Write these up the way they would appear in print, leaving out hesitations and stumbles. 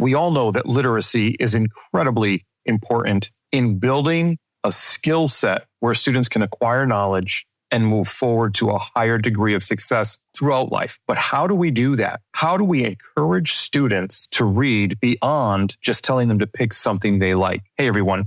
We all know that literacy is incredibly important in building a skill set where students can acquire knowledge and move forward to a higher degree of success throughout life. But how do we do that? How do we encourage students to read beyond just telling them to pick something they like? Hey, everyone.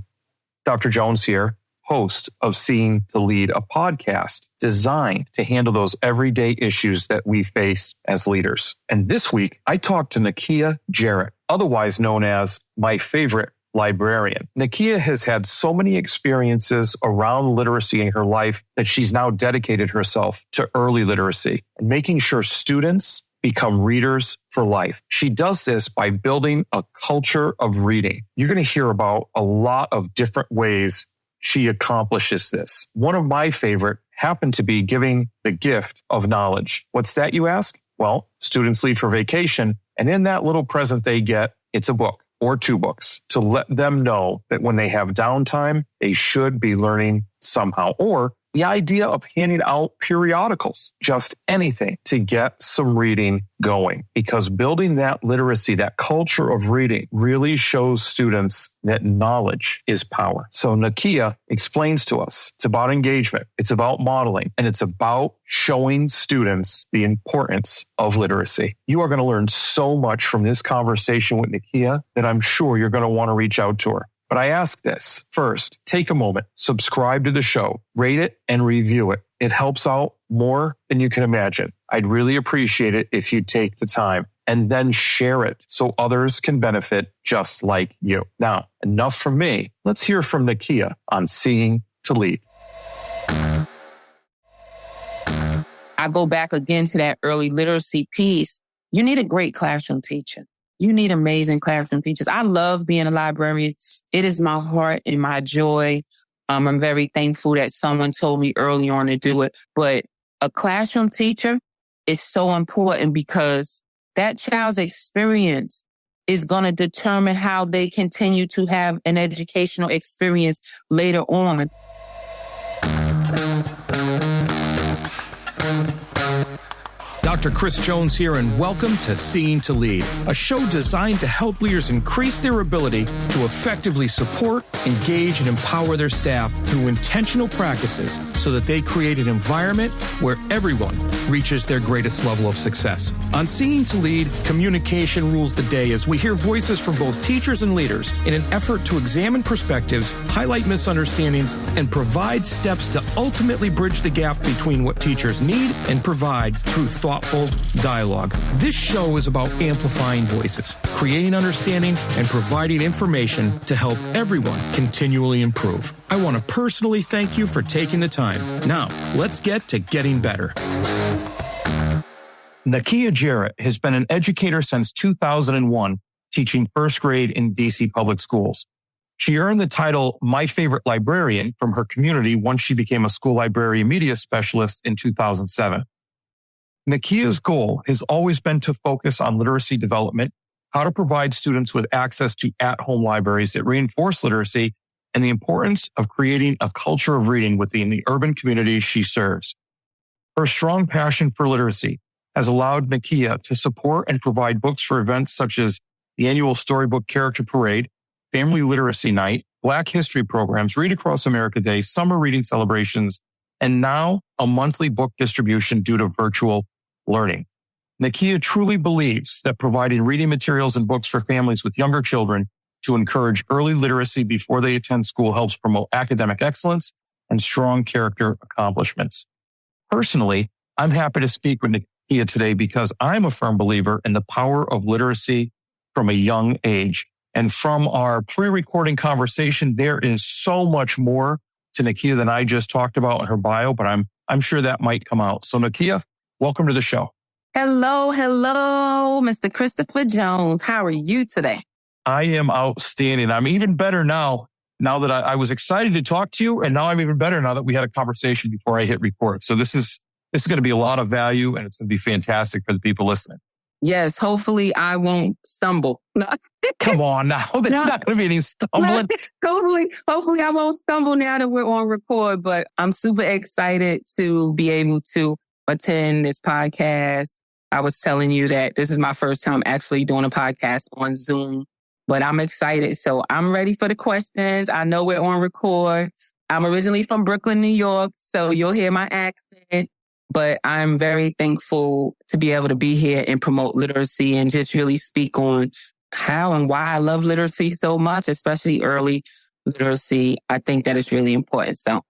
Dr. Jones here, host of Seeing to Lead, a podcast designed to handle those everyday issues that we face as leaders. And this week, I talked to Nikeya Jarrett, otherwise known as my favorite librarian. Nakia has had so many experiences around literacy in her life that she's now dedicated herself to early literacy and making sure students become readers for life. She does this by building a culture of reading. You're going to hear about a lot of different ways she accomplishes this. One of my favorite happened to be giving the gift of knowledge. What's that, you ask? Well, students leave for vacation, and in that little present they get, it's a book or 2 books to let them know that when they have downtime, they should be learning somehow. Or the idea of handing out periodicals, just anything to get some reading going. Because building that literacy, that culture of reading, really shows students that knowledge is power. So Nakia explains to us, it's about engagement, it's about modeling, and it's about showing students the importance of literacy. You are going to learn so much from this conversation with Nakia that I'm sure you're going to want to reach out to her. But I ask this. First, take a moment, subscribe to the show, rate it, and review it. It helps out more than you can imagine. I'd really appreciate it if you take the time and then share it so others can benefit just like you. Now, enough from me. Let's hear from Nakia on Seeing to Lead. I go back again to that early literacy piece. You need a great classroom teacher. You need amazing classroom teachers. I love being a librarian. It is my heart and my joy. I'm very thankful that someone told me early on to do it. But a classroom teacher is so important because that child's experience is going to determine how they continue to have an educational experience later on. Dr. Chris Jones here, and welcome to Seeing to Lead, a show designed to help leaders increase their ability to effectively support, engage, and empower their staff through intentional practices so that they create an environment where everyone reaches their greatest level of success. On Seeing to Lead, communication rules the day as we hear voices from both teachers and leaders in an effort to examine perspectives, highlight misunderstandings, and provide steps to ultimately bridge the gap between what teachers need and provide through thoughtful dialogue. This show is about amplifying voices, creating understanding, and providing information to help everyone continually improve. I want to personally thank you for taking the time. Now, let's get to getting better. Nikeya Jarrett has been an educator since 2001, teaching first grade in DC public schools. She earned the title My Favorite Librarian from her community once she became a school library media specialist in 2007. Nakia's goal has always been to focus on literacy development, how to provide students with access to at-home libraries that reinforce literacy, and the importance of creating a culture of reading within the urban communities she serves. Her strong passion for literacy has allowed Nikeya to support and provide books for events such as the annual Storybook Character Parade, Family Literacy Night, Black History programs, Read Across America Day, summer reading celebrations, and now a monthly book distribution due to virtual learning. Nikeya truly believes that providing reading materials and books for families with younger children to encourage early literacy before they attend school helps promote academic excellence and strong character accomplishments. Personally, I'm happy to speak with Nikeya today because I'm a firm believer in the power of literacy from a young age. And from our pre-recording conversation, there is so much more to Nikeya than I just talked about in her bio, but I'm sure that might come out. So Nikeya, welcome to the show. Hello, Mr. Christopher Jones. How are you today? I am outstanding. I'm even better now that I was excited to talk to you, and now I'm even better now that we had a conversation before I hit record. So this is going to be a lot of value, and it's going to be fantastic for the people listening. Yes, hopefully I won't stumble. Come on now. There's not going to be any stumbling. Hopefully I won't stumble now that we're on record, but I'm super excited to be able to attend this podcast. I was telling you that this is my first time actually doing a podcast on Zoom, but I'm excited. So I'm ready for the questions. I know we're on record. I'm originally from Brooklyn, New York, so you'll hear my accent, but I'm very thankful to be able to be here and promote literacy and just really speak on how and why I love literacy so much, especially early literacy. I think that is really important. So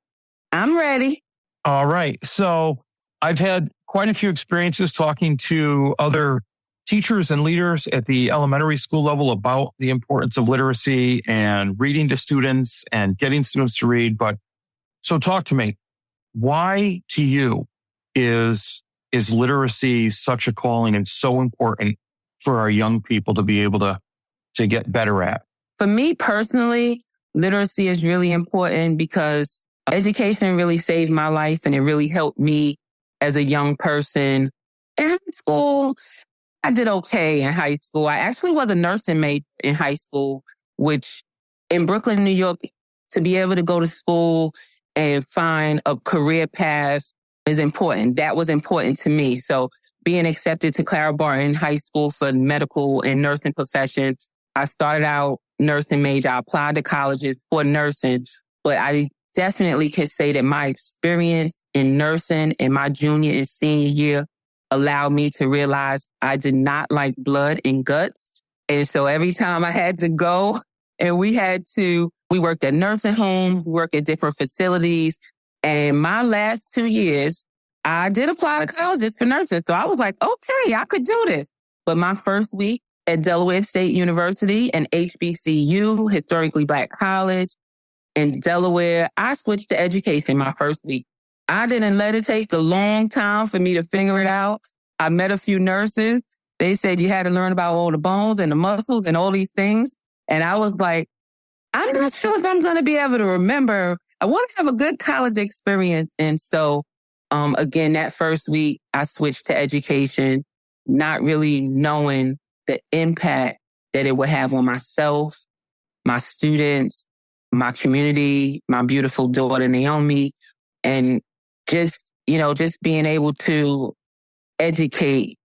I'm ready. All right. So I've had quite a few experiences talking to other teachers and leaders at the elementary school level about the importance of literacy and reading to students and getting students to read. But so talk to me. Why to you is literacy such a calling and so important for our young people to be able to get better at? For me personally, literacy is really important because education really saved my life and it really helped me as a young person. In high school, I did okay in high school. I actually was a nursing major in high school, which in Brooklyn, New York, to be able to go to school and find a career path is important. That was important to me. So being accepted to Clara Barton High School for medical and nursing professions, I started out nursing major. I applied to colleges for nursing, but I definitely can say that my experience in nursing in my junior and senior year allowed me to realize I did not like blood and guts. And so every time I had to go and we worked at nursing homes, worked at different facilities. And my last 2 years, I did apply to colleges for nursing. So I was like, okay, I could do this. But my first week at Delaware State University and HBCU, historically Black college, in Delaware, I switched to education my first week. I didn't let it take a long time for me to figure it out. I met a few nurses. They said you had to learn about all the bones and the muscles and all these things. And I was like, I'm not sure if I'm going to be able to remember. I want to have a good college experience. And so, again, that first week, I switched to education, not really knowing the impact that it would have on myself, my students, my community, my beautiful daughter, Naomi, and just being able to educate.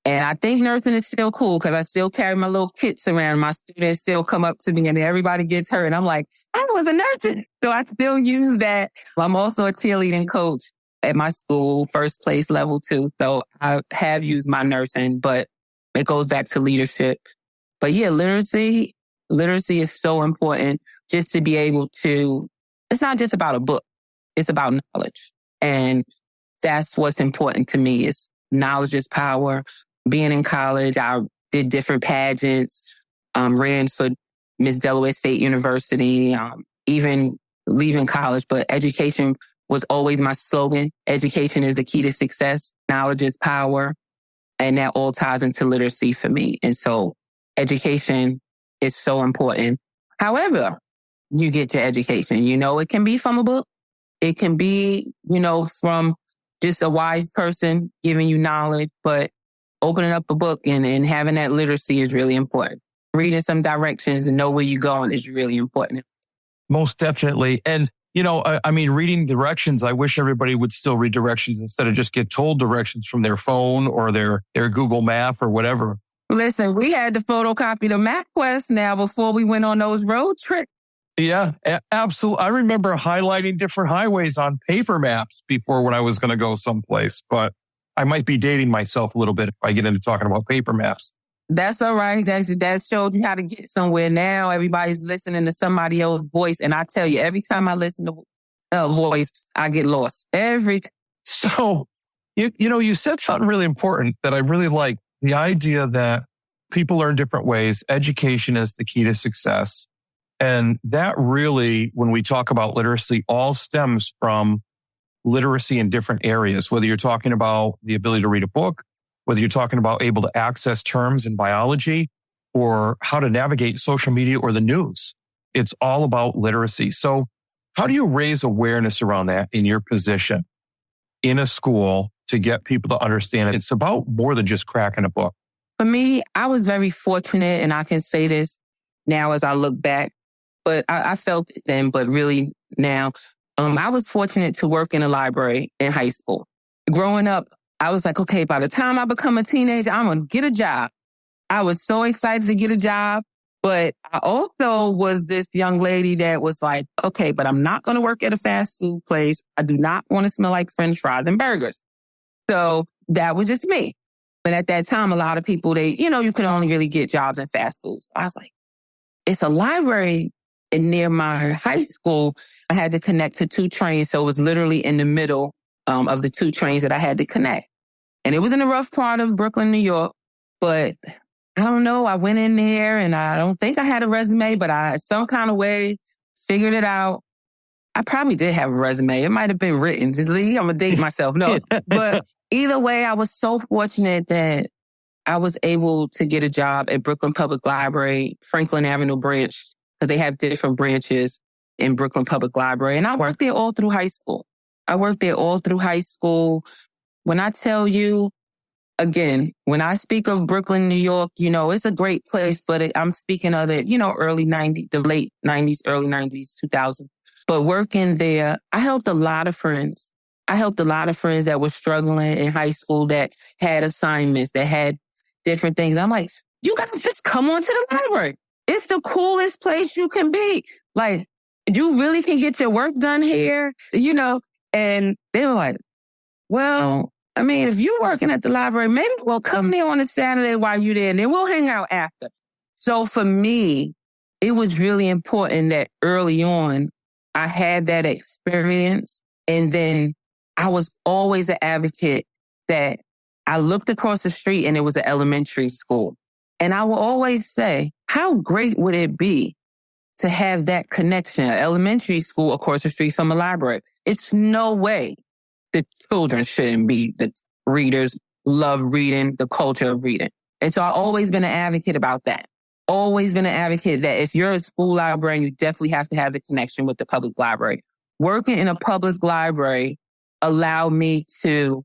And I think nursing is still cool because I still carry my little kits around. My students still come up to me and everybody gets hurt. And I'm like, I was a nurse. So I still use that. I'm also a cheerleading coach at my school, first place level 2. So I have used my nursing, but it goes back to leadership. But yeah, literacy is so important just to be able to, it's not just about a book. It's about knowledge. And that's what's important to me is knowledge is power. Being in college, I did different pageants, ran for Miss Delaware State University, even leaving college. But education was always my slogan. Education is the key to success. Knowledge is power. And that all ties into literacy for me. And so education is so important. However, you get to education, it can be from a book. It can be, from just a wise person giving you knowledge, but opening up a book and having that literacy is really important. Reading some directions and know where you're going is really important. Most definitely. And, reading directions, I wish everybody would still read directions instead of just get told directions from their phone or their Google Map or whatever. Listen, we had to photocopy the MapQuest now before we went on those road trips. Yeah, absolutely. I remember highlighting different highways on paper maps before when I was going to go someplace, but I might be dating myself a little bit if I get into talking about paper maps. That's all right. That showed you how to get somewhere. Now everybody's listening to somebody else's voice. And I tell you, every time I listen to a voice, I get lost. So, you said something really important that I really like. The idea that people learn different ways. Education is the key to success. And that really, when we talk about literacy, all stems from literacy in different areas, whether you're talking about the ability to read a book, whether you're talking about able to access terms in biology or how to navigate social media or the news. It's all about literacy. So how do you raise awareness around that in your position in a school to get people to understand it? It's about more than just cracking a book. For me, I was very fortunate, and I can say this now as I look back, but I felt it then, but really now, I was fortunate to work in a library in high school. Growing up, I was like, okay, by the time I become a teenager, I'm going to get a job. I was so excited to get a job. But I also was this young lady that was like, okay, but I'm not going to work at a fast food place. I do not want to smell like French fries and burgers. So that was just me. But at that time, a lot of people, you could only really get jobs in fast foods. I was like, it's a library. And near my high school, I had to connect to 2 trains. So it was literally in the middle of the 2 trains that I had to connect. And it was in a rough part of Brooklyn, New York. But I don't know. I went in there and I don't think I had a resume, but I some kind of way figured it out. I probably did have a resume. It might have been written. I'm going to date myself. No, but either way, I was so fortunate that I was able to get a job at Brooklyn Public Library, Franklin Avenue branch, because they have different branches in Brooklyn Public Library. And I worked there all through high school. When I tell you, again, when I speak of Brooklyn, New York, it's a great place, but I'm speaking of the, early 90s, the late 90s, early 90s, 2000s. But working there, I helped a lot of friends. That were struggling in high school that had assignments, that had different things. I'm like, you guys just come on to the library. It's the coolest place you can be. Like, you really can get your work done here, And they were like, well, I mean, if you're working at the library, maybe we'll come there on a Saturday while you're there and then we'll hang out after. So for me, it was really important that early on, I had that experience. And then I was always an advocate that I looked across the street and it was an elementary school. And I will always say, how great would it be to have that connection? Elementary school across the street from a library. It's no way the children shouldn't be the readers, love reading, the culture of reading. And so I've always been an advocate about that. Always been an advocate that if you're a school librarian, you definitely have to have the connection with the public library. Working in a public library allowed me to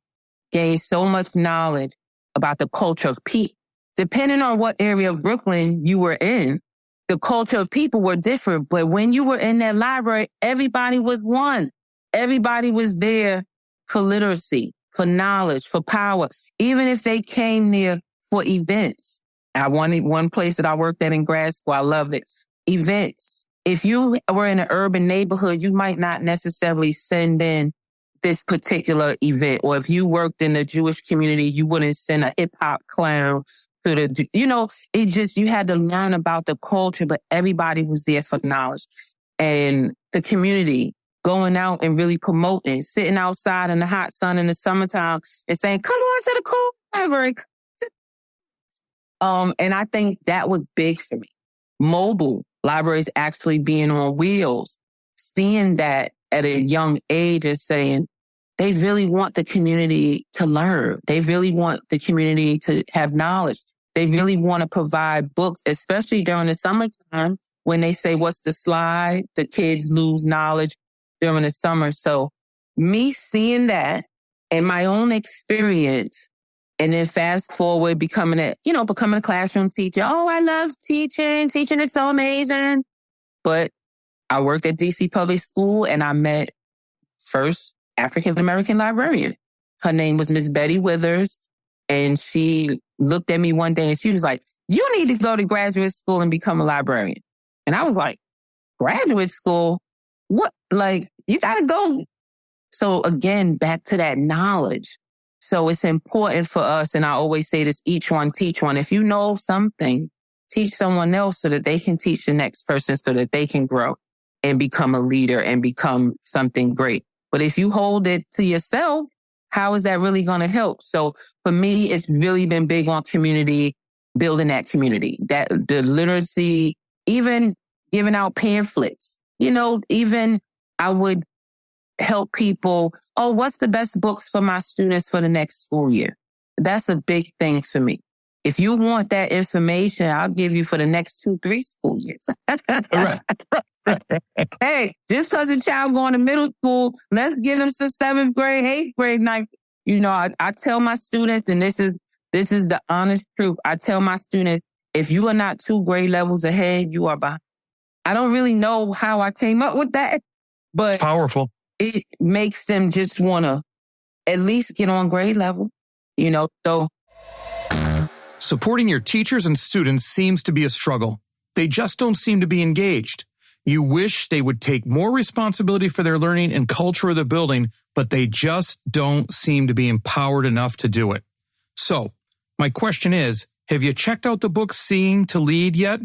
gain so much knowledge about the culture of people. Depending on what area of Brooklyn you were in, the culture of people were different. But when you were in that library, everybody was one. Everybody was there for literacy, for knowledge, for power. Even if they came there for events. One place that I worked at in grad school, I loved it. Events. If you were in an urban neighborhood, you might not necessarily send in this particular event. Or if you worked in the Jewish community, you wouldn't send a hip hop clown to you had to learn about the culture, but everybody was there for knowledge. And the community going out and really promoting, sitting outside in the hot sun in the summertime and saying, come on to the cool library. And I think that was big for me. Mobile libraries actually being on wheels, seeing that at a young age and saying, they really want the community to learn. They really want the community to have knowledge. They really want to provide books, especially during the summertime when they say, what's the slide? The kids lose knowledge during the summer. So me seeing that and my own experience, and then fast forward becoming a classroom teacher. Oh, I love teaching. Teaching is so amazing. But I worked at DC Public School and I met first African-American librarian. Her name was Miss Betty Withers. And she looked at me one day and she was like, you need to go to graduate school and become a librarian. And I was like, graduate school? What? Like, you got to go. So again, back to that knowledge. So it's important for us. And I always say this, each one, teach one. If you know something, teach someone else so that they can teach the next person so that they can grow and become a leader and become something great. But if you hold it to yourself, how is that really going to help? So for me, it's really been big on community, building that community, that the literacy, even giving out pamphlets, even I would help people. Oh, what's the best books for my students for the next school year? That's a big thing for me. If you want that information, I'll give you for the next 2-3 school years. Right. Hey, just because the child going to middle school, let's get them some 7th grade, 8th grade, 9th. I tell my students, and this is the honest truth. I tell my students, if you are not 2 grade levels ahead, you are behind. I don't really know how I came up with that, but powerful. It makes them just want to at least get on grade level. So supporting your teachers and students seems to be a struggle. They just don't seem to be engaged. You wish they would take more responsibility for their learning and culture of the building, but they just don't seem to be empowered enough to do it. So, my question is, have you checked out the book Seeing to Lead yet?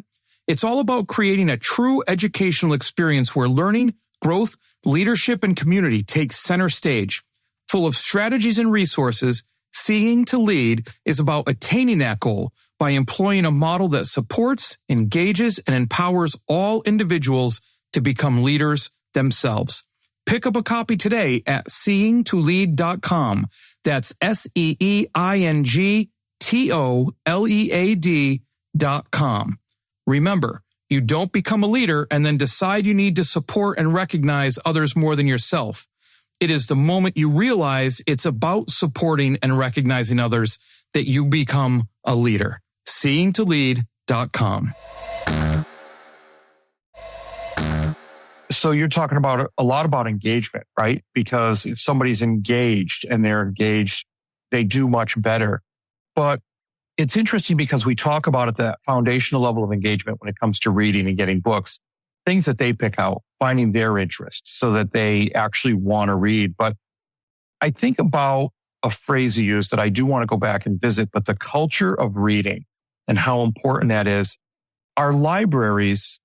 It's all about creating a true educational experience where learning, growth, leadership, and community take center stage. Full of strategies and resources, Seeing to Lead is about attaining that goal by employing a model that supports, engages, and empowers all individuals to become leaders themselves. Pick up a copy today at seeingtolead.com. That's seeingtolead.com. Remember, you don't become a leader and then decide you need to support and recognize others more than yourself. It is the moment you realize it's about supporting and recognizing others that you become a leader. seeingtolead.com. So you're talking about a lot about engagement, right? Because if somebody's engaged and they're engaged, they do much better. But it's interesting because we talk about at that foundational level of engagement when it comes to reading and getting books, things that they pick out, finding their interest so that they actually want to read. But I think about a phrase you use that I do want to go back and visit, but the culture of reading and how important that is. Our libraries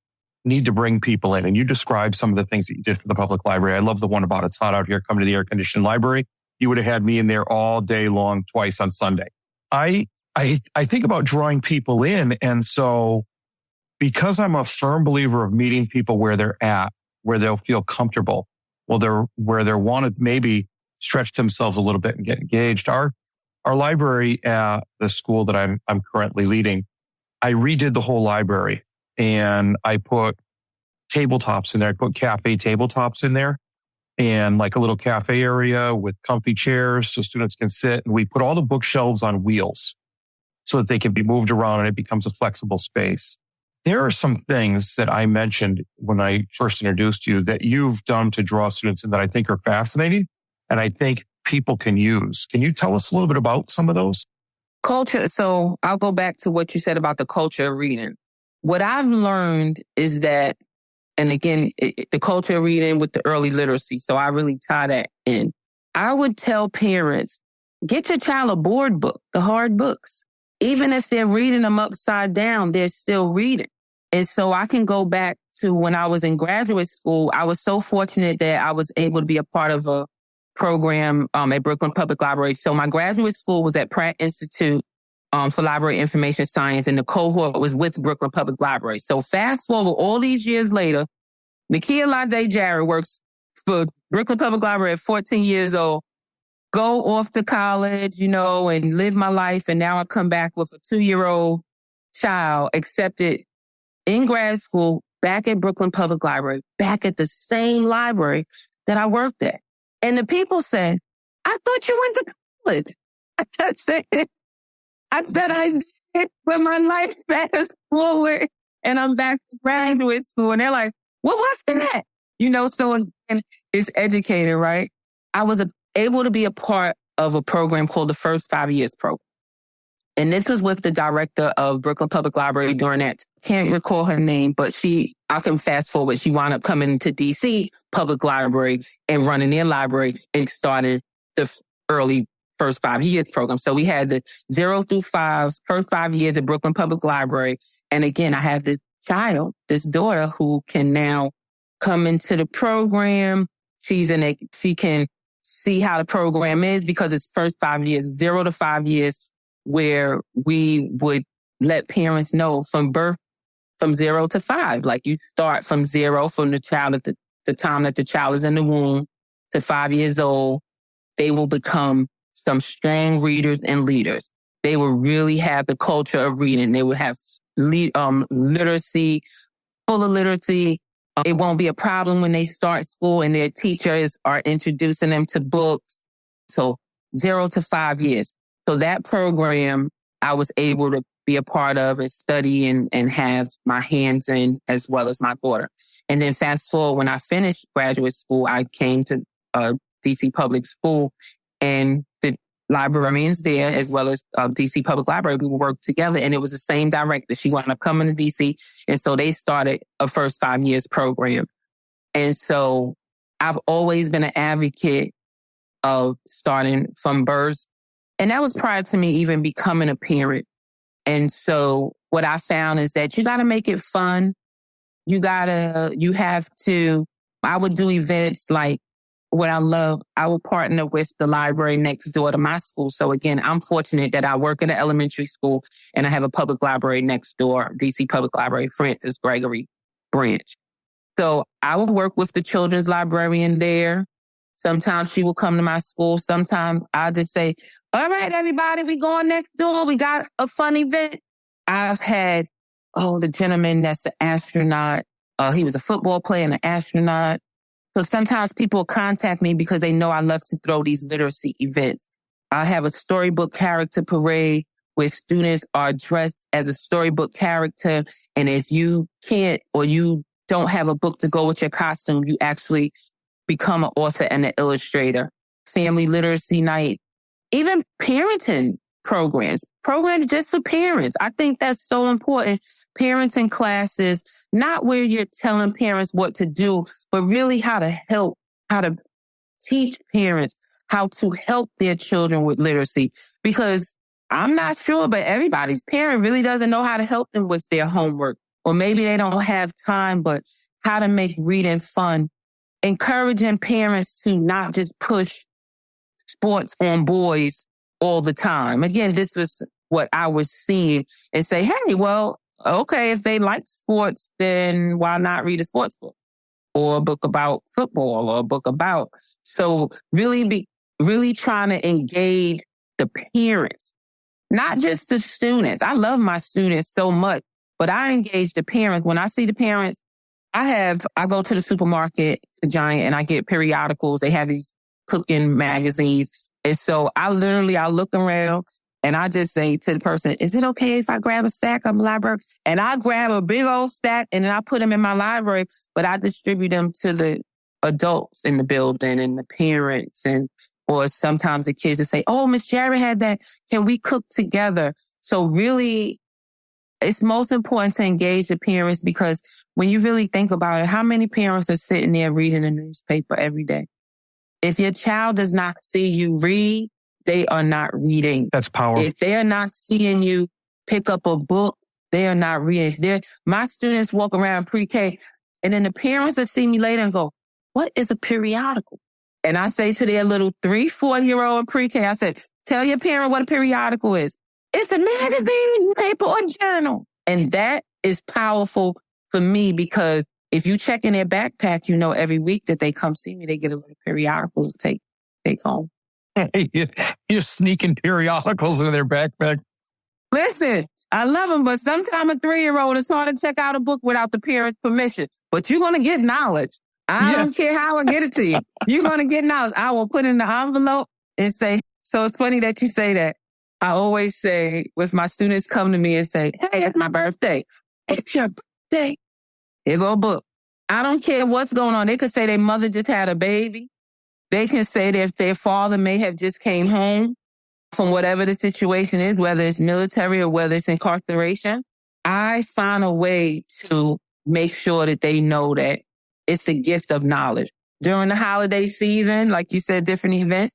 need to bring people in. And you described some of the things that you did for the public library. I love the one about it's hot out here, come to the air-conditioned library. You would have had me in there all day long, twice on Sunday. I think about drawing people in. And so because I'm a firm believer of meeting people where they're at, where they'll feel comfortable, where they want to maybe stretch themselves a little bit and get engaged. Our library at the school that I'm currently leading, I redid the whole library and I put tabletops in there. I put cafe tabletops in there and like a little cafe area with comfy chairs so students can sit. And we put all the bookshelves on wheels so that they can be moved around and it becomes a flexible space. There are some things that I mentioned when I first introduced you that you've done to draw students in that I think are fascinating and I think people can use. Can you tell us a little bit about some of those? Culture. So I'll go back to what you said about the culture of reading. What I've learned is that, and again, the culture of reading with the early literacy. So I really tie that in. I would tell parents, get your child a board book, the hard books. Even if they're reading them upside down, they're still reading. And so I can go back to when I was in graduate school. I was so fortunate that I was able to be a part of a program at Brooklyn Public Library. So my graduate school was at Pratt Institute for Library Information Science, and the cohort was with Brooklyn Public Library. So fast forward all these years later, Nikeya Jarrett works for Brooklyn Public Library at 14 years old, go off to college, and live my life. And now I come back with a 2-year-old child accepted in grad school, back at Brooklyn Public Library, back at the same library that I worked at. And the people said, I thought you went to college. I said I did, but my life fast forward and I'm back to graduate school. And they're like, what was that? So again, it's educator, right? I was able to be a part of a program called the First 5 Years Program. And this was with the director of Brooklyn Public Library during that. Can't recall her name, but I can fast forward. She wound up coming to DC Public Library and running their library and started the early First 5 Years program. So we had the 0 through 5, first 5 years at Brooklyn Public Library. And again, I have this this daughter who can now come into the program. She can see how the program is because it's first 5 years, 0 to 5 years, where we would let parents know from birth, from 0 to 5. Like you start from 0 from the child at the time that the child is in the womb to 5 years old. They will become some strong readers and leaders. They will really have the culture of reading. They will have literacy, full of literacy. It won't be a problem when they start school and their teachers are introducing them to books. So 0 to 5 years. So that program I was able to be a part of and study and have my hands in, as well as my daughter. And then fast forward, when I finished graduate school, I came to DC Public School, and the librarians there, as well as DC Public Library. We worked together, and it was the same director. She wound up coming to DC. And so they started a first 5 years program. And so I've always been an advocate of starting from birth. And that was prior to me even becoming a parent. And so what I found is that you got to make it fun. I would do events like what I would partner with the library next door to my school. So again, I'm fortunate that I work in an elementary school and I have a public library next door, DC Public Library, Francis Gregory branch. So I would work with the children's librarian there. Sometimes she will come to my school. Sometimes I just say, all right, everybody, we going next door. We got a fun event. I've had, the gentleman that's an astronaut. He was a football player and an astronaut. So sometimes people contact me because they know I love to throw these literacy events. I have a Storybook Character Parade where students are dressed as a storybook character. And if you can't or you don't have a book to go with your costume, you actually become an author and an illustrator. Family literacy night, even parenting programs just for parents. I think that's so important. Parenting classes, not where you're telling parents what to do, but really how to teach parents how to help their children with literacy. Because I'm not sure, but everybody's parent really doesn't know how to help them with their homework. Or maybe they don't have time, but how to make reading fun. Encouraging parents to not just push sports on boys all the time. Again, this was what I was seeing and say, hey, well, okay, if they like sports, then why not read a sports book or a book about football or a book about. So really trying to engage the parents, not just the students. I love my students so much, but I engage the parents. When I see the parents, I go to the supermarket, the Giant, and I get periodicals. They have these cooking magazines. And so I look around and I just say to the person, is it okay if I grab a stack of library? And I grab a big old stack and then I put them in my library, but I distribute them to the adults in the building and the parents or sometimes the kids that say, oh, Miss Jarrett had that. Can we cook together? So really, it's most important to engage the parents because when you really think about it, how many parents are sitting there reading the newspaper every day? If your child does not see you read, they are not reading. That's powerful. If they are not seeing you pick up a book, they are not reading. My students walk around pre-K and then the parents that see me later and go, what is a periodical? And I say to their little 3-4-year-old pre-K, I said, tell your parent what a periodical is. It's a magazine, paper, or journal. And that is powerful for me because if you check in their backpack, every week that they come see me, they get a little periodical to take home. You're sneaking periodicals in their backpack. Listen, I love them, but sometimes a 3-year-old is hard to check out a book without the parent's permission. But you're going to get knowledge. I don't care how I get it to you. You're going to get knowledge. I will put in the envelope and say, so it's funny that you say that. I always say, with my students come to me and say, hey, it's my birthday. It's your birthday. Here go a book. I don't care what's going on. They could say their mother just had a baby. They can say that their father may have just came home from whatever the situation is, whether it's military or whether it's incarceration. I find a way to make sure that they know that it's the gift of knowledge. During the holiday season, like you said, different events,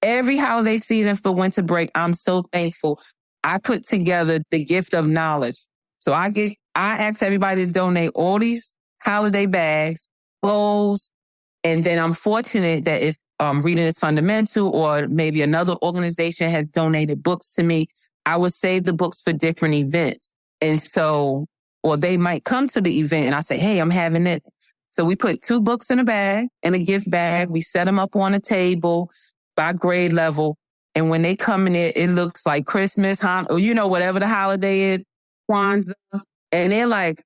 every holiday season for winter break, I'm so thankful. I put together the gift of knowledge. So I ask everybody to donate all these holiday bags, clothes, and then I'm fortunate that if Reading is Fundamental or maybe another organization has donated books to me, I would save the books for different events. And so, or they might come to the event and I say, hey, I'm having this. So we put 2 books in a bag, in a gift bag. We set them up on a table by grade level. And when they come in it looks like Christmas, or whatever the holiday is, Kwanzaa. And they're like,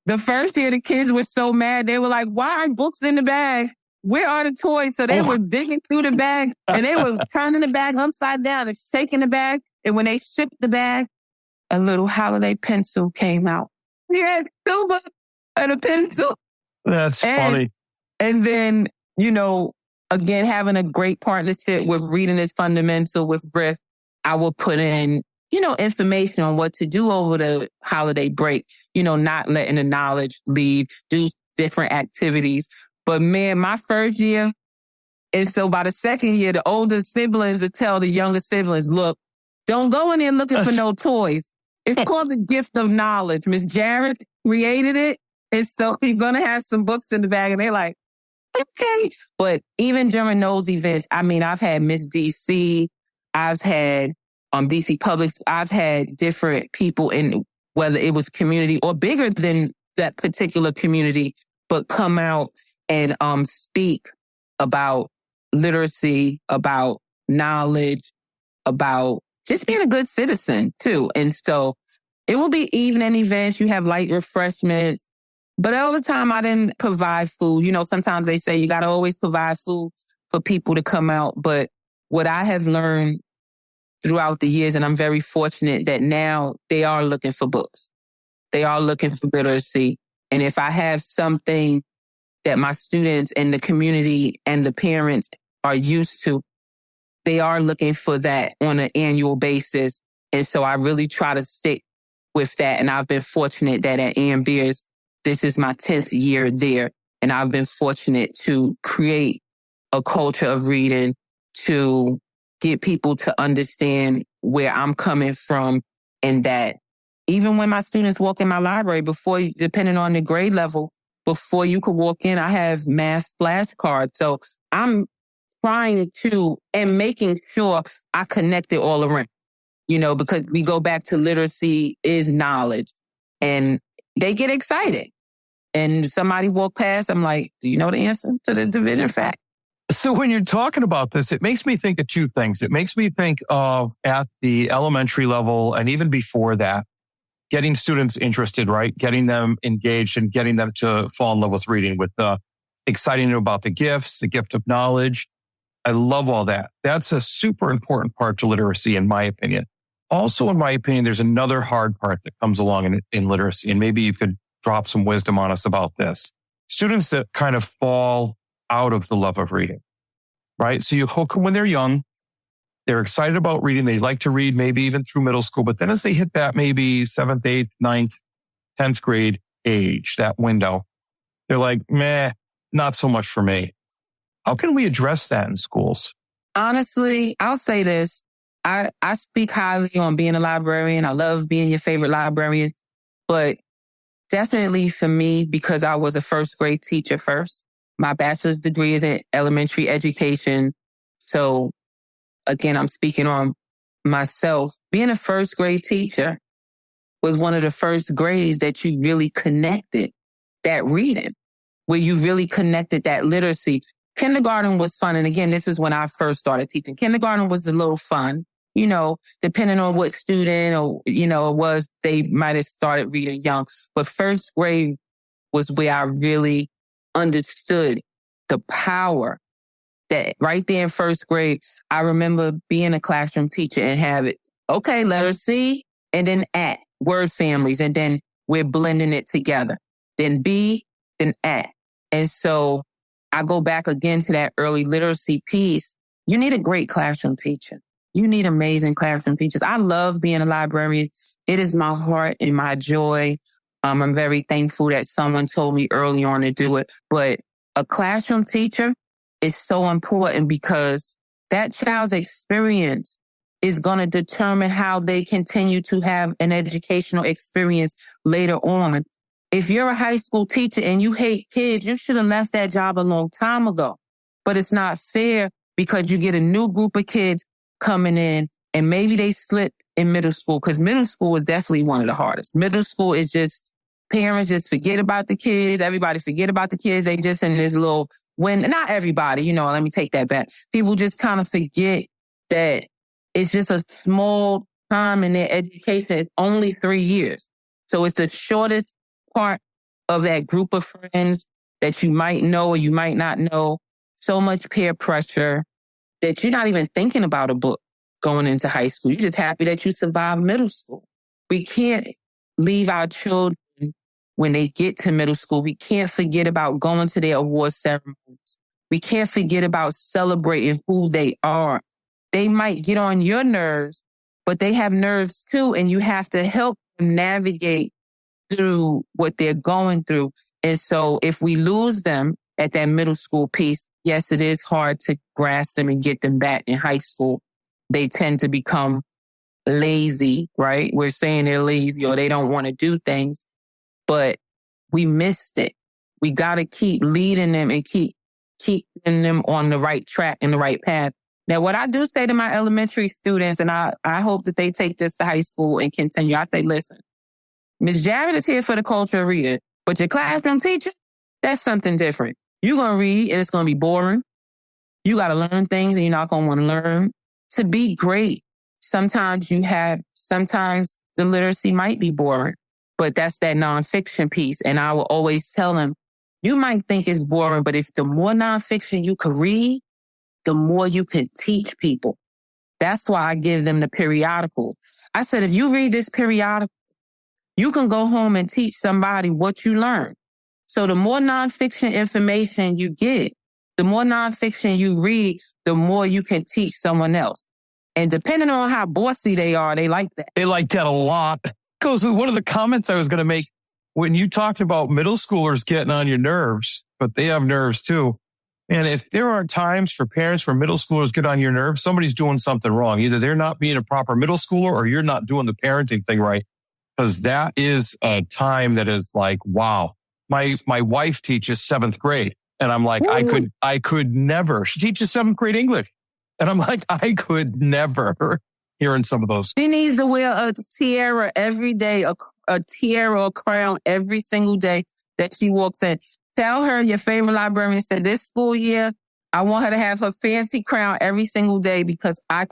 the first year the kids were so mad. They were like, why are books in the bag? Where are the toys? So they were digging through the bag and they were turning the bag upside down and shaking the bag. And when they stripped the bag, a little holiday pencil came out. We had 2 books and a pencil. That's funny. And then, again, having a great partnership with Reading is Fundamental with Riff, I will put in, information on what to do over the holiday break, not letting the knowledge leave, do different activities. But man, my first year, and so by the second year, the older siblings would tell the younger siblings, look, don't go in there looking for no toys. It's called the gift of knowledge. Miss Jarrett created it. And so you're going to have some books in the bag. And they're like, okay. But even during those events, I've had Miss DC, I've had DC Public, I've had different people in, whether it was community or bigger than that particular community, but come out and speak about literacy, about knowledge, about just being a good citizen too. And so it will be evening events. You have light refreshments. But all the time I didn't provide food. Sometimes they say you got to always provide food for people to come out. But what I have learned throughout the years, and I'm very fortunate that now they are looking for books. They are looking for literacy. And if I have something that my students and the community and the parents are used to, they are looking for that on an annual basis. And so I really try to stick with that. And I've been fortunate that at Ambeers, this is my 10th year there. And I've been fortunate to create a culture of reading, to get people to understand where I'm coming from, and that even when my students walk in my library, depending on the grade level, before you could walk in, I have math flashcards. So I'm trying to and making sure I connect it all around, because we go back to literacy is knowledge, and they get excited. And somebody walk past, I'm like, do you know the answer to this division fact? So when you're talking about this, it makes me think of two things. It makes me think of at the elementary level and even before that, getting students interested, right? Getting them engaged and getting them to fall in love with reading, with exciting them about the gifts, the gift of knowledge. I love all that. That's a super important part to literacy, in my opinion. Also, in my opinion, there's another hard part that comes along in literacy, and maybe you could drop some wisdom on us about this. Students that kind of fall out of the love of reading, right? So you hook them when they're young. They're excited about reading. They like to read maybe even through middle school. But then as they hit that maybe 7th, 8th, 9th, 10th grade age, that window, they're like, meh, not so much for me. How can we address that in schools? Honestly, I'll say this. I speak highly on being a librarian. I love being your favorite librarian. But definitely for me, because I was a first grade teacher first, my bachelor's degree is in elementary education. So again, I'm speaking on myself. Being a first grade teacher was one of the first grades that you really connected that reading, where you really connected that literacy. Kindergarten was fun. And again, this is when I first started teaching. Kindergarten was a little fun, depending on what student or, it was, they might have started reading young. But first grade was where I really understood the power that right there in first grade. I remember being a classroom teacher and have it, okay, letter C, and then at, word families, and then we're blending it together. Then B, then at. And so I go back again to that early literacy piece. You need a great classroom teacher. You need amazing classroom teachers. I love being a librarian. It is my heart and my joy. I'm very thankful that someone told me early on to do it. But a classroom teacher is so important because that child's experience is going to determine how they continue to have an educational experience later on. If you're a high school teacher and you hate kids, you should have left that job a long time ago. But it's not fair because you get a new group of kids coming in and maybe they slip in middle school, because middle school is definitely one of the hardest. Middle school is just, parents just forget about the kids. Everybody forget about the kids. They just in this little, not everybody, let me take that back. People just kind of forget that it's just a small time in their education. It's only 3 years. So it's the shortest part of that group of friends that you might know or you might not know. So much peer pressure that you're not even thinking about a book going into high school. You're just happy that you survived middle school. We can't leave our children when they get to middle school. We can't forget about going to their award ceremonies, We can't forget about celebrating who they are. They might get on your nerves, but they have nerves too, and you have to help them navigate through what they're going through. And so if we lose them at that middle school piece, yes, it is hard to grasp them and get them back in high school. They tend to become lazy, right? We're saying they're lazy or they don't want to do things, but we missed it. We got to keep leading them and keeping them on the right track and the right path. Now, what I do say to my elementary students, and I hope that they take this to high school and continue, I say, listen, Ms. Jarrett is here for the culture of reading, but your classroom teacher, that's something different. You're going to read and it's going to be boring. You got to learn things and you're not going to want to learn. To be great, sometimes the literacy might be boring, but that's that nonfiction piece. And I will always tell them, you might think it's boring, but if the more nonfiction you can read, the more you can teach people. That's why I give them the periodicals. I said, if you read this periodical, you can go home and teach somebody what you learned. So the more nonfiction information you get, the more nonfiction you read, the more you can teach someone else. And depending on how bossy they are, they like that. They like that a lot. Goes with one of the comments I was going to make when you talked about middle schoolers getting on your nerves, but they have nerves too. And if there are times for parents where middle schoolers get on your nerves, somebody's doing something wrong. Either they're not being a proper middle schooler or you're not doing the parenting thing right. Because that is a time that is like, wow. My wife teaches 7th grade. And I'm like, I could never. She teaches 7th grade English. And I'm like, I could never. Hearing some of those. She needs to wear a tiara every day, a tiara or crown every single day that she walks in. Tell her your favorite librarian said this school year, I want her to have her fancy crown every single day because I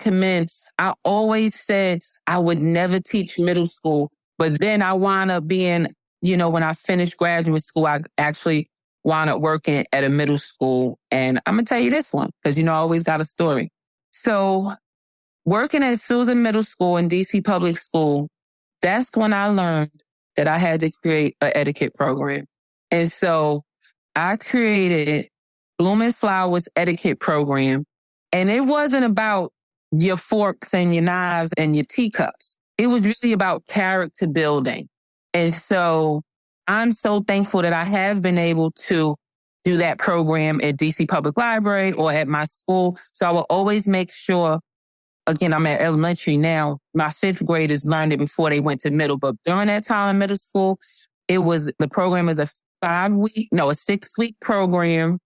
always said I would never teach middle school. But then I wound up being, when I finished graduate school, I actually wound up working at a middle school. And I'm going to tell you this one because, I always got a story. So working at Susan Middle School in DC Public School, that's when I learned that I had to create an etiquette program. And so I created Bloom and Flowers etiquette program. And it wasn't about your forks and your knives and your teacups. It was really about character building. And so I'm so thankful that I have been able to do that program at DC Public Library or at my school. So I will always make sure, again, I'm at elementary now, my 5th graders learned it before they went to middle. But during that time in middle school, the program is a 6-week program.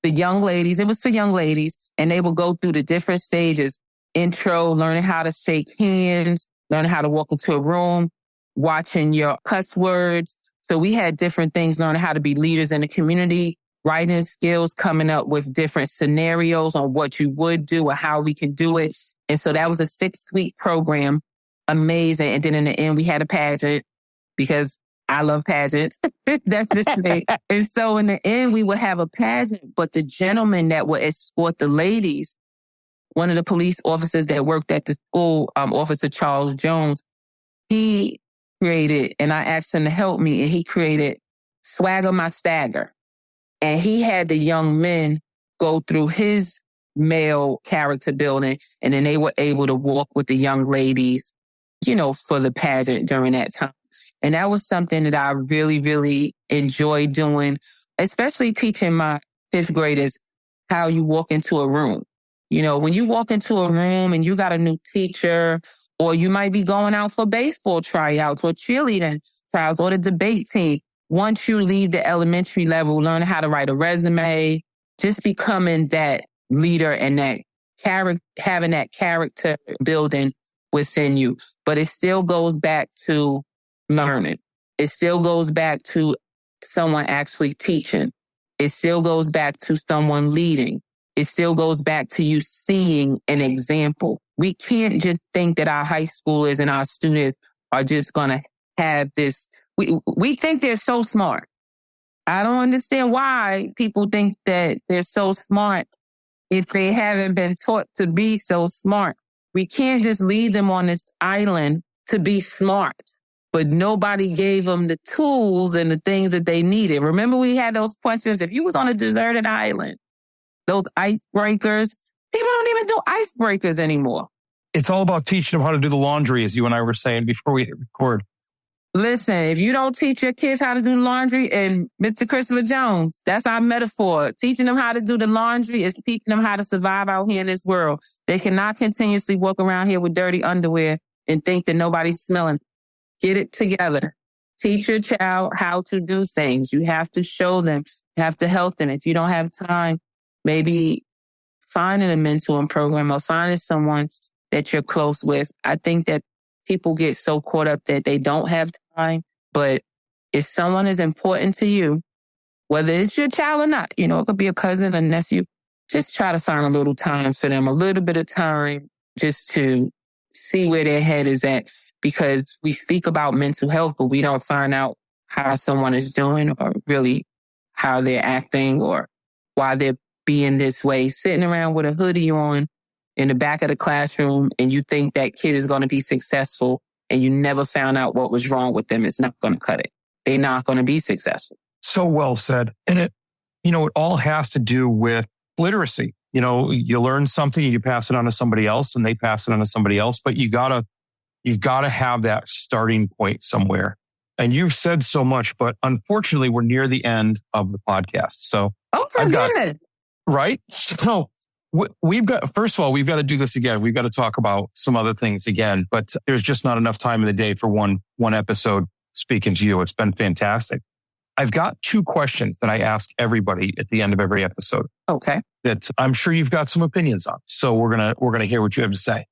It was for young ladies, and they will go through the different stages. Intro, learning how to shake hands, learning how to walk into a room, watching your cuss words. So we had different things, learning how to be leaders in the community, writing skills, coming up with different scenarios on what you would do or how we can do it. And so that was a 6-week program. Amazing. And then in the end, we had a pageant because I love pageants. That's just me. And so in the end, we would have a pageant, but the gentleman that would escort the ladies, one of the police officers that worked at the school, Officer Charles Jones, he created, and I asked him to help me, and he created Swagger My Stagger. And he had the young men go through his male character building, and then they were able to walk with the young ladies, for the pageant during that time. And that was something that I really, really enjoyed doing, especially teaching my 5th graders how you walk into a room. When you walk into a room and you got a new teacher, or you might be going out for baseball tryouts or cheerleading tryouts or the debate team. Once you leave the elementary level, learning how to write a resume, just becoming that leader and that having that character building within you. But it still goes back to learning. It still goes back to someone actually teaching. It still goes back to someone leading. It still goes back to you seeing an example. We can't just think that our high schoolers and our students are just going to have this. We think they're so smart. I don't understand why people think that they're so smart if they haven't been taught to be so smart. We can't just leave them on this island to be smart, but nobody gave them the tools and the things that they needed. Remember we had those questions, if you was on a deserted island those icebreakers. People don't even do icebreakers anymore. It's all about teaching them how to do the laundry, as you and I were saying before we hit record. Listen, if you don't teach your kids how to do laundry, and Mr. Christopher Jones, that's our metaphor. Teaching them how to do the laundry is teaching them how to survive out here in this world. They cannot continuously walk around here with dirty underwear and think that nobody's smelling. Get it together. Teach your child how to do things. You have to show them. You have to help them. If you don't have time, maybe finding a mentoring program or finding someone that you're close with. I think that people get so caught up that they don't have time. But if someone is important to you, whether it's your child or not, it could be a cousin, a nephew, just try to find a little time for them, a little bit of time just to see where their head is at. Because we speak about mental health, but we don't find out how someone is doing or really how they're acting or why they're being this way, sitting around with a hoodie on in the back of the classroom, and you think that kid is going to be successful and you never found out what was wrong with them. It's not going to cut it. They're not going to be successful. So well said. And it all has to do with literacy. You learn something, you pass it on to somebody else and they pass it on to somebody else, but you've got to have that starting point somewhere. And you've said so much, but unfortunately we're near the end of the podcast. So right? So first of all, we've got to do this again. We've got to talk about some other things again, but there's just not enough time in the day for one episode speaking to you. It's been fantastic. I've got 2 questions that I ask everybody at the end of every episode. Okay. That I'm sure you've got some opinions on. So we're going to hear what you have to say.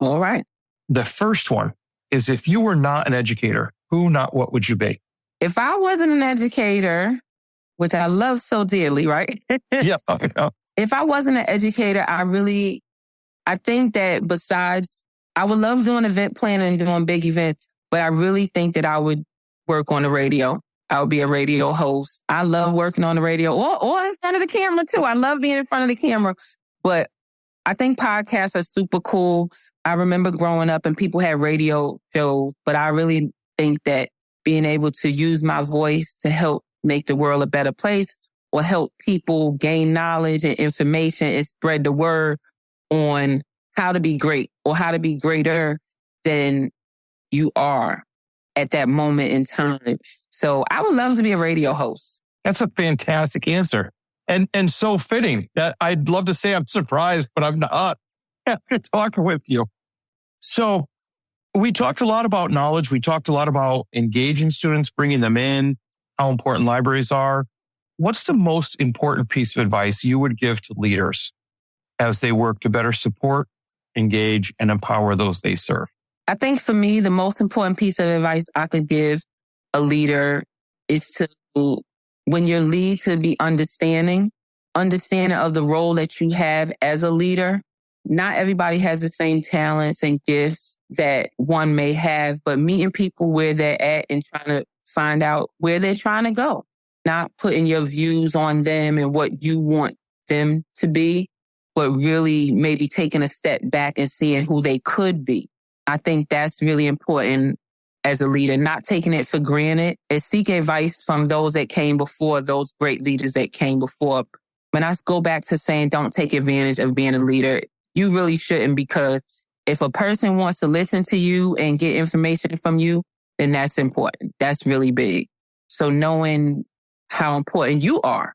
All right. The first one is, if you were not an educator, what would you be? If I wasn't an educator, which I love so dearly, right? Yeah. If I wasn't an educator, I think that besides, I would love doing event planning and doing big events, but I really think that I would work on the radio. I would be a radio host. I love working on the radio or in front of the camera too. I love being in front of the camera, but I think podcasts are super cool. I remember growing up and people had radio shows, but I really think that being able to use my voice to help make the world a better place or help people gain knowledge and information and spread the word on how to be great or how to be greater than you are at that moment in time. So I would love to be a radio host. That's a fantastic answer. And so fitting. That I'd love to say I'm surprised, but I'm not. After talking with you. So we talked a lot about knowledge. We talked a lot about engaging students, bringing them in, how important libraries are. What's the most important piece of advice you would give to leaders as they work to better support, engage, and empower those they serve? I think for me, the most important piece of advice I could give a leader is to, when you lead, to be understanding of the role that you have as a leader. Not everybody has the same talents and gifts that one may have, but meeting people where they're at and trying to find out where they're trying to go. Not putting your views on them and what you want them to be, but really maybe taking a step back and seeing who they could be. I think that's really important as a leader, not taking it for granted and seeking advice from those that came before, those great leaders that came before. When I go back to saying don't take advantage of being a leader, you really shouldn't, because if a person wants to listen to you and get information from you, then that's important. That's really big. So knowing how important you are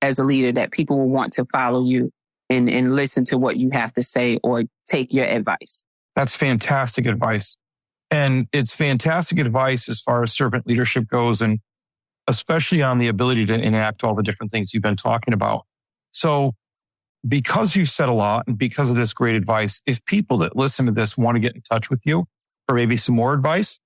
as a leader, that people will want to follow you and listen to what you have to say or take your advice. That's fantastic advice. And it's fantastic advice as far as servant leadership goes, and especially on the ability to enact all the different things you've been talking about. So because you said a lot and because of this great advice, if people that listen to this want to get in touch with you for maybe some more advice,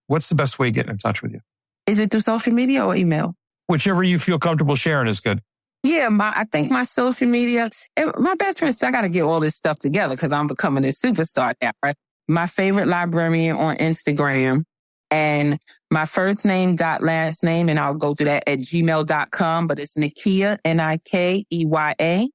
what's the best way of getting in touch with you? Is it through social media or email? Whichever you feel comfortable sharing is good. Yeah, I think my social media, my best friend said I got to get all this stuff together because I'm becoming a superstar now, right? My Favorite Librarian on Instagram, and my first name dot last name, and I'll go through that at gmail.com, but it's Nikeya, Nikeya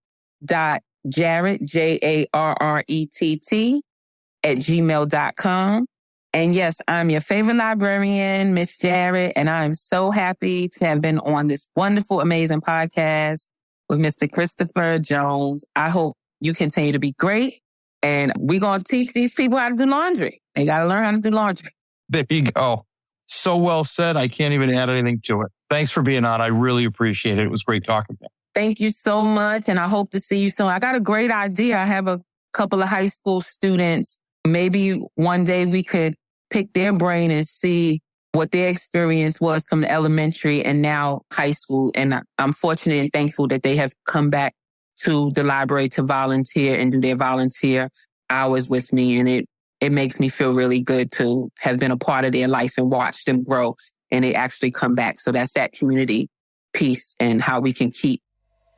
dot Jarrett, Jarrett at gmail.com. And yes, I'm your favorite librarian, Miss Jarrett, and I'm so happy to have been on this wonderful, amazing podcast. with Mr. Christopher Jones. I hope you continue to be great. And we're going to teach these people how to do laundry. They got to learn how to do laundry. There you go. So well said. I can't even add anything to it. Thanks for being on. I really appreciate it. It was great talking to you. Thank you so much. And I hope to see you soon. I got a great idea. I have a couple of high school students. Maybe one day we could pick their brain and see what their experience was from elementary and now high school. And I'm fortunate and thankful that they have come back to the library to volunteer and do their volunteer hours with me. And it makes me feel really good to have been a part of their life and watch them grow and they actually come back. So that's that community piece and how we can keep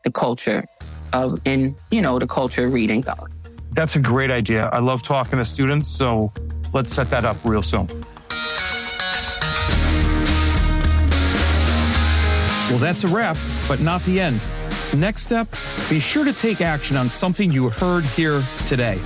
the culture the culture of reading going. That's a great idea. I love talking to students. So let's set that up real soon. Well, that's a wrap, but not the end. Next step, be sure to take action on something you heard here today.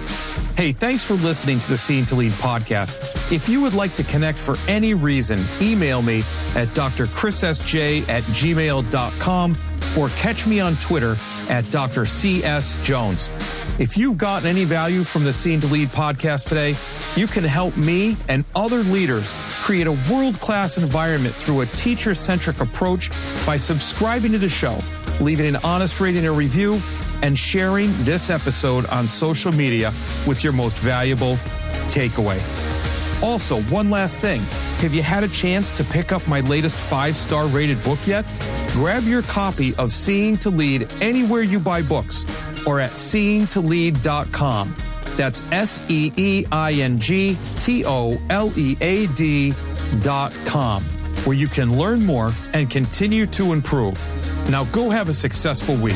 Hey, thanks for listening to the Seeing to Lead podcast. If you would like to connect for any reason, email me at drchrissj@gmail.com or catch me on Twitter at Dr. C.S. Jones. If you've gotten any value from the Seeing to Lead podcast today, you can help me and other leaders create a world-class environment through a teacher-centric approach by subscribing to the show, leaving an honest rating and review, and sharing this episode on social media with your most valuable takeaway. Also, one last thing. Have you had a chance to pick up my latest 5-star rated book yet? Grab your copy of Seeing to Lead anywhere you buy books or at seeingtolead.com. That's SEEINGTOLEAD.com, where you can learn more and continue to improve. Now go have a successful week.